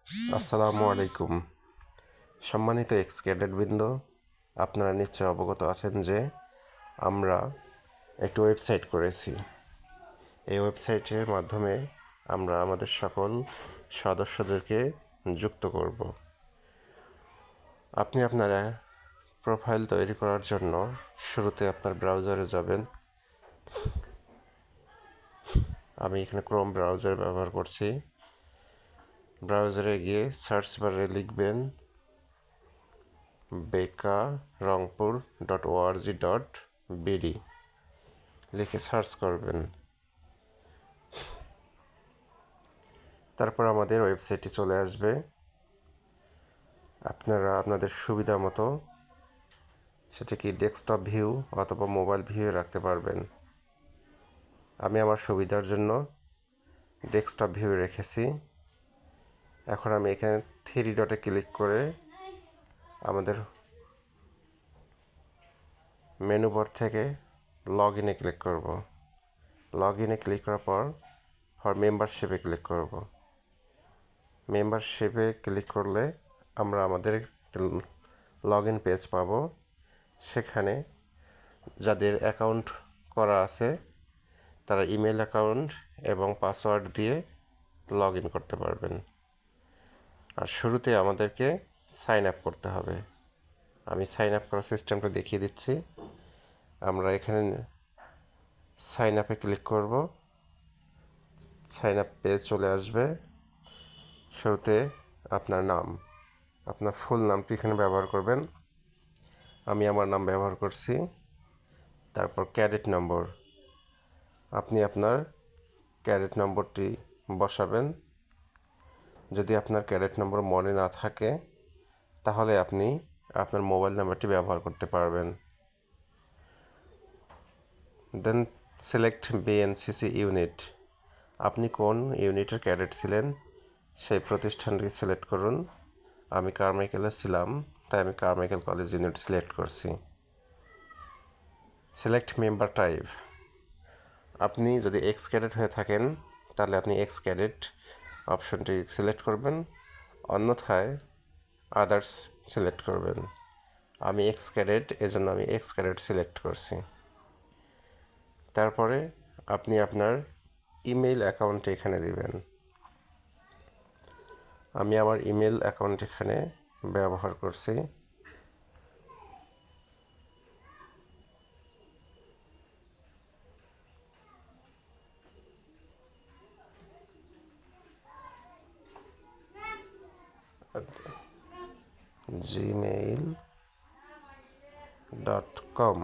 আসসালামু আলাইকুম। সম্মানিত এক্স ক্যাডেটবৃন্দ, আপনারা নিশ্চয় অবগত আছেন যে আমরা একটি ওয়েবসাইট করেছি। এই ওয়েবসাইটের মাধ্যমে আমরা আমাদের সকল সদস্যদেরকে যুক্ত করব। আপনি আপনার প্রোফাইল তৈরি করার জন্য শুরুতে আপনার ব্রাউজারে যাবেন। আমি এখানে ক্রোম ব্রাউজার ব্যবহার করছি। ব্রাউজারে গিয়ে সার্চ বারে লিখবেন bekarongpur.org.bd লিখে সার্চ করবেন। তারপর আমাদের ওয়েবসাইটটি চলে আসবে। আপনারা আপনাদের সুবিধা মতো সেটাকে ডেস্কটপ ভিউ অথবা মোবাইল ভিউ রাখতে পারবেন। আমি আমার সুবিধার জন্য ডেস্কটপ ভিউ রেখেছি। এখন আমি এখানে থ্রি ডটে ক্লিক করে আমাদের মেনু বার থেকে লগ ইনে ক্লিক করব। লগ ইনে ক্লিক করার পর মেম্বারশিপে ক্লিক করব। মেম্বারশিপে ক্লিক করলে আমরা আমাদের লগ ইন পেজ পাব। সেখানে যাদের অ্যাকাউন্ট করা আছে তারা ইমেল অ্যাকাউন্ট এবং পাসওয়ার্ড দিয়ে লগ ইন করতে পারবেন। আর শুরুতে আমাদেরকে সাইন আপ করতে হবে। আমি সাইন আপ করার সিস্টেমটা দেখিয়ে দিচ্ছি। আমরা এখানে সাইন আপে ক্লিক করব। সাইন আপ পেজ চলে আসবে। শুরুতে আপনার নাম, আপনার ফুল নামটি এখানে ব্যবহার করবেন। আমি আমার নাম ব্যবহার করছি। তারপর ক্যাডেট নম্বর, আপনি আপনার ক্যাডেট নম্বরটি বসাবেন। যদি আপনার ক্যাডেট নম্বর মনে না থাকে তাহলে আপনি আপনার মোবাইল নাম্বারটি ব্যবহার করতে পারবেন। দেন সিলেক্ট বিএনসিসি ইউনিট, আপনি কোন ইউনিটের ক্যাডেট ছিলেন সেই প্রতিষ্ঠানটি সিলেক্ট করুন। আমি কারমাইকেলে ছিলাম, তাই আমি কারমাইকেল কলেজ ইউনিট সিলেক্ট করছি। সিলেক্ট মেম্বার টাইপ, আপনি যদি এক্স ক্যাডেট হয়ে থাকেন তাহলে আপনি এক্স ক্যাডেট অপশনটি সিলেক্ট করবেন, অন্যথায় আদার্স সিলেক্ট করবেন। আমি এক্স ক্যাডেট, এজন্য আমি এক্স ক্যাডেট সিলেক্ট করছি। তারপরে আপনি আপনার ইমেল অ্যাকাউন্ট এখানে দিবেন। আমি আমার ইমেল অ্যাকাউন্ট এখানে ব্যবহার করছি। gmail.com।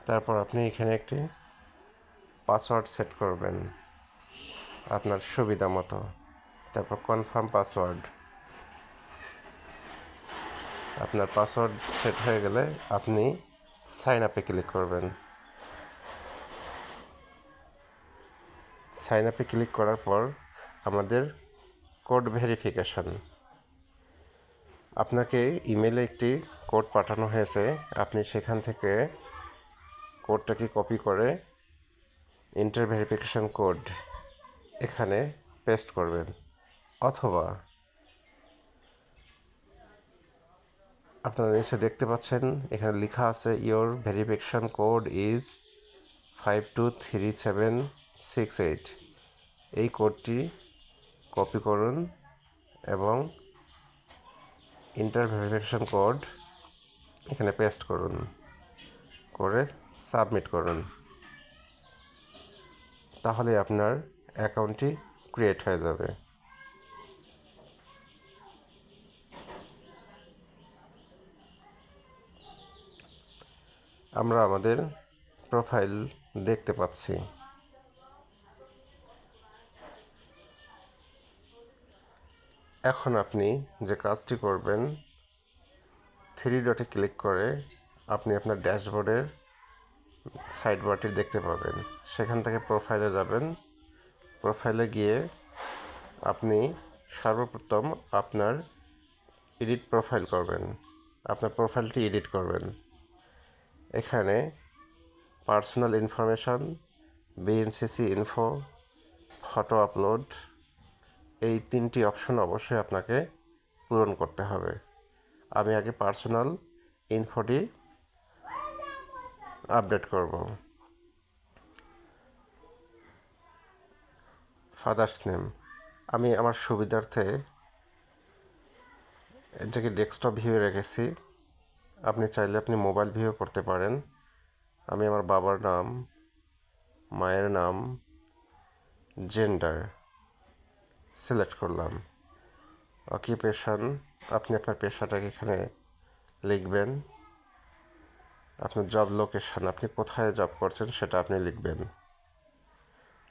তারপর আপনি এখানে একটি পাসওয়ার্ড সেট করবেন আপনার সুবিধা মতো। তারপর কনফার্ম পাসওয়ার্ড, আপনার পাসওয়ার্ড সেট হয়ে গেলে আপনি সাইন আপে ক্লিক করবেন। সাইন আপে ক্লিক করার পর আমাদের কোড ভেরিফিকেশন, আপনাকে ইমেলে একটি কোড পাঠানো হয়েছে। আপনি সেখান থেকে কোডটাকে কপি করে ইন্টার ভেরিফিকেশন কোড এখানে পেস্ট করবেন, অথবা আপনারা নিচে দেখতে পাচ্ছেন এখানে লেখা আছে ইয়োর ভেরিফিকেশন কোড ইজ 523768। এই কোডটি কপি করুন এবং ইন্টার ভেরিফিকেশন কোড এখানে পেস্ট করুন, করে সাবমিট করুন। তাহলে আপনার অ্যাকাউন্টটি ক্রিয়েট হয়ে যাবে। আমরা আমাদের প্রোফাইল দেখতে পাচ্ছি। এখন আপনি যে কাজটি করবেন, থ্রি ডটে ক্লিক করে আপনি আপনার ড্যাশবোর্ডের সাইড বারটি দেখতে পাবেন। সেখান থেকে প্রোফাইলে যাবেন। প্রোফাইলে গিয়ে আপনি সর্বপ্রথম আপনার এডিট প্রোফাইল করবেন, আপনার প্রোফাইলটি এডিট করবেন। এখানে personal information, BNCC info, photo upload, এই 3টি অপশন অবশ্যই আপনাকে পূরণ করতে হবে। আমি আগে পার্সোনাল ইনফোটি আপডেট করব। ফাদার্স নেম, আমি আমার সুবিধার্থে এটাকে ডেস্কটপ ভিউ রেখেছি। আপনি চাইলে আপনি মোবাইল ভিউ করতে পারেন। আমি আমার বাবার নাম, মায়ের নাম, জেন্ডার সিলেক্ট করলাম। অকিউপেশন, আপনি আপনার পেশাটাকে এখানে লিখবেন। আপনার জব লোকেশন, আপনি কোথায় জব করছেন সেটা আপনি লিখবেন।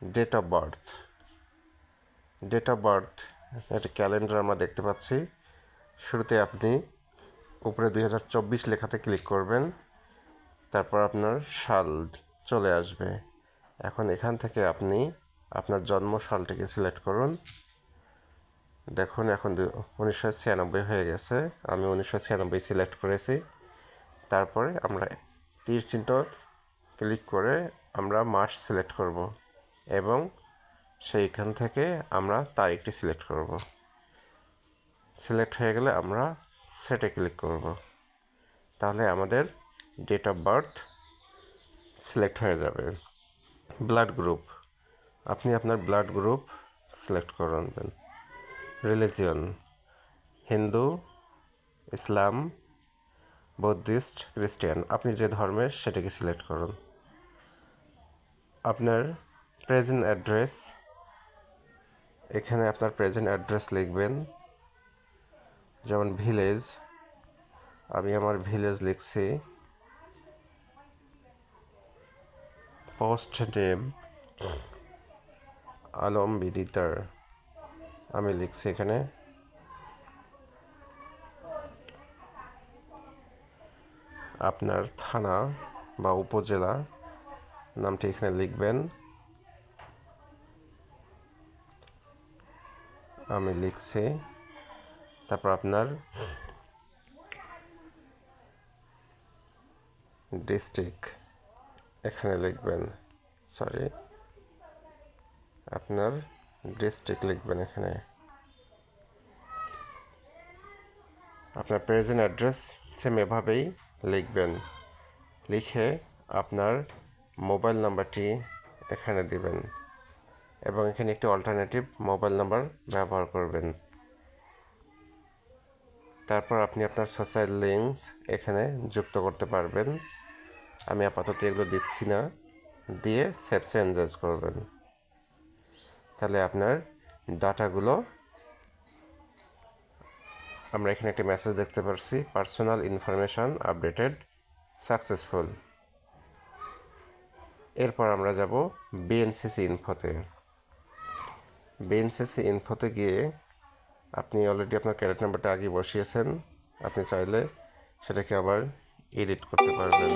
Date of birth, date of birth একটা ক্যালেন্ডার আমরা দেখতে পাচ্ছি। শুরুতে আপনি উপরে 2024 লেখাতে ক্লিক করবেন, তারপর আপনার সাল চলে আসবে। এখন এখান থেকে আপনি আপনার জন্ম সালটিকে সিলেক্ট করুন। দেখুন এখন 1996 হয়ে গেছে, আমি 1996 সিলেক্ট করেছি। তারপরে আমরা তীর চিহ্ন ক্লিক করে আমরা মাস সিলেক্ট করব এবং সেইখান থেকে আমরা তারিখটি সিলেক্ট করব। সিলেক্ট হয়ে গেলে আমরা সেটে ক্লিক করব। তাহলে আমাদের ডেট অফ বার্থ সিলেক্ট হয়ে যাবে। ব্লাড গ্রুপ, আপনি আপনার ব্লাড গ্রুপ সিলেক্ট করবেন। রিলিজিয়ন, হিন্দু, ইসলাম, বুদ্ধিস্ট, খ্রিস্টান, আপনি যে ধর্মের সেটাকে সিলেক্ট করুন। আপনার প্রেজেন্ট অ্যাড্রেস, এখানে আপনার প্রেজেন্ট অ্যাড্রেস লিখবেন। যেমন ভিলেজ, আমি আমার ভিলেজ লিখছি। পোস্ট নেম আলম বিদিতার, আমি লিখছি এখানে। আপনার থানা বা উপজেলা নামটি এখানে লিখবেন, আমি লিখছি। তারপর আপনার ডিস্ট্রিক্ট এখানে লিখবেন, আপনার ডিস্ট্রিক্ট লিখবেন এখানে। আপনার প্রেজেন্ট অ্যাড্রেস সেম এভাবেই লিখবেন। লিখে আপনার মোবাইল নাম্বারটি এখানে দিবেন এবং এখানে একটি অল্টারনেটিভ মোবাইল নাম্বার ব্যবহার করবেন। তারপর আপনি আপনার সোশ্যাল লিঙ্কস এখানে যুক্ত করতে পারবেন। আমি আপাতত এগুলো দিচ্ছি না, দিয়ে সেভ চেঞ্জেস করবেন। তাহলে আপনার ডাটাগুলো, আমরা এখানে একটি মেসেজ দেখতে পাচ্ছি, পার্সোনাল ইনফরমেশন আপডেটেড সাকসেসফুল। এরপর আমরা যাব বিএনসিসি ইনফোতে। বিএনসিসি ইনফোতে গিয়ে আপনি অলরেডি আপনার ক্যারেট নাম্বারটা আগে বসিয়েছেন, আপনি চাইলে সেটাকে আবার এডিট করতে পারবেন।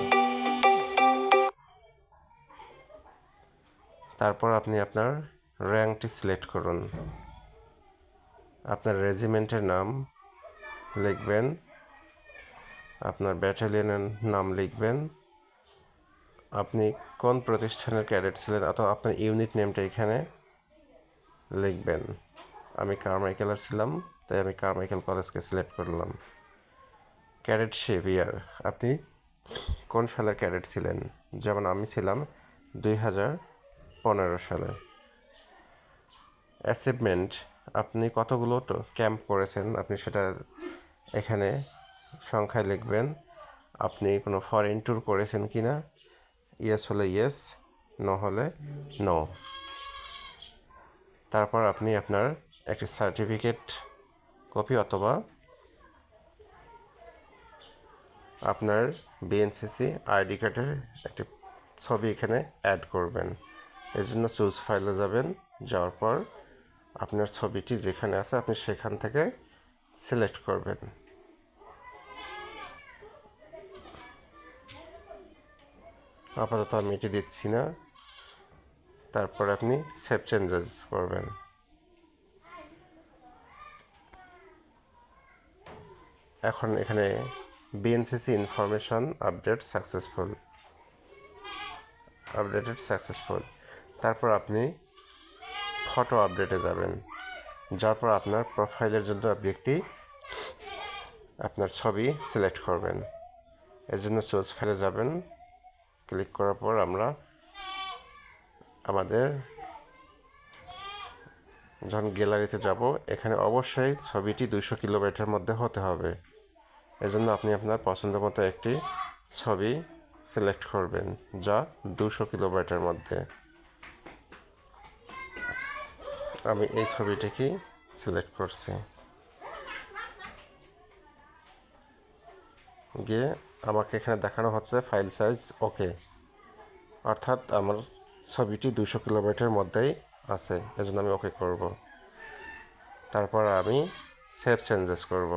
তারপর আপনি আপনার র্যাঙ্কটি সিলেক্ট করুন। আপনার রেজিমেন্টের নাম লিখবেন, আপনার ব্যাটালিয়নের নাম লিখবেন, আপনি কোন প্রতিষ্ঠানের ক্যাডেট ছিলেন অথবা আপনার ইউনিট নেমটা এখানে লিখবেন। আমি কারমাইকেলের ছিলাম, তাই আমি কারমাইকেল কলেজকে সিলেক্ট করলাম। ক্যাডেটশিপ ইয়ার, আপনি কোন সালের ক্যাডেট ছিলেন, যেমন আমি ছিলাম 2015 সালে। অ্যাচিভমেন্ট, আপনি কতগুলো ক্যাম্প করেছেন আপনি সেটা এখানে সংখ্যায় লিখবেন। আপনি কোনো ফরেন ট্যুর করেছেন কি না, ইয়েস হলে ইয়েস, নো হলে নো। তারপর আপনি আপনার একটি সার্টিফিকেট কপি অথবা আপনার বিএনসিসি আইডি কার্ডের একটি ছবি এখানে অ্যাড করবেন। এই জন্য চুজ ফাইলে যাবেন, যাওয়ার পর আপনার ছবিটি যেখানে আছে আপনি সেখান থেকে সিলেক্ট করবেন। আপাতত আমি এটি দিচ্ছি না। তারপর আপনি সেভ চেঞ্জেস করবেন। এখন এখানে বিএনসিসি ইনফরমেশন আপডেটেড সাকসেসফুল। তারপর আপনি ফটো আপডেটে যাবেন। যার পর আপনার প্রোফাইলের জন্য আপনি একটি আপনার ছবি সিলেক্ট করবেন। এর জন্য চুজ ফাইলে যাবেন। ক্লিক করার পর আমরা আমাদের যখন গ্যালারিতে যাব, এখানে অবশ্যই ছবিটি 200 কিলোবাইটের মধ্যে হতে হবে। এজন্য আপনি আপনার পছন্দ মতো একটি ছবি সিলেক্ট করবেন যা 200 কিলোবাইটের মধ্যে। আমি এই ছবিটিকে সিলেক্ট করছি। গিয়ে আমাকে এখানে দেখানো হচ্ছে ফাইল সাইজ ওকে, অর্থাৎ আমার ছবিটি 200 কিলোবাইটের মধ্যেই আছে, এজন্য আমি ওকে করব। তারপর আমি সেভ চেঞ্জেস করব।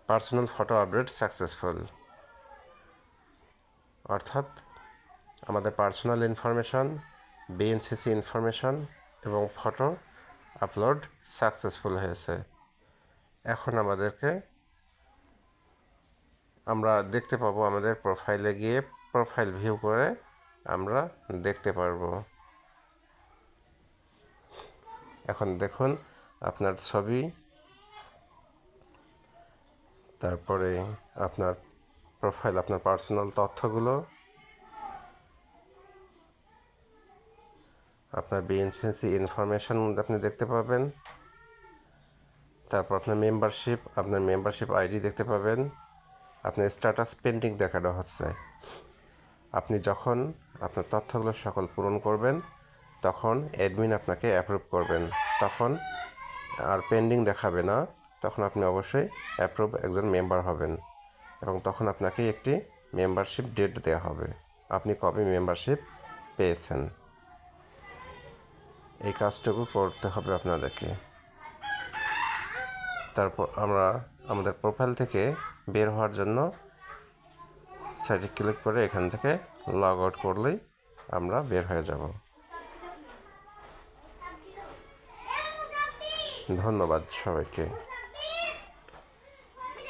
পার্সোনাল ফটো আপডেট সাকসেসফুল, অর্থাৎ আমাদের পার্সোনাল ইনফরমেশন, বিএনসিসি ইনফরমেশন এবং ফটো আপলোড সাকসেসফুল হয়েছে। এখন আমরা দেখতে পাবো আমাদের প্রোফাইলে গিয়ে প্রোফাইল ভিউ করে আমরা দেখতে পারবো। এখন দেখুন আপনার ছবি, তারপরে আপনার প্রোফাইল, আপনার পার্সোনাল তথ্যগুলো, আপনার বিএনসিসি ইনফরমেশন আপনি দেখতে পাবেন। তারপর আপনার মেম্বারশিপ আইডি দেখতে পাবেন। আপনার স্ট্যাটাস পেন্ডিং দেখানো হচ্ছে। আপনি যখন আপনার তথ্যগুলো সকল পূরণ করবেন তখন অ্যাডমিন আপনাকে অ্যাপ্রুভ করবেন, তখন আর পেন্ডিং দেখাবে না। তখন আপনি অবশ্যই অ্যাপ্রুভ একজন মেম্বার হবেন এবং তখন আপনাকে একটি মেম্বারশিপ ডেট দেওয়া হবে, আপনি কবে মেম্বারশিপ পেয়েছেন। এই কাজটুকু করতে হবে আপনাদেরকে। তারপর আমরা আমাদের প্রোফাইল থেকে বের হওয়ার জন্য সাইডে ক্লিক করে এখান থেকে লগ আউট করলেই আমরা বের হয়ে যাব। ধন্যবাদ সবাইকে।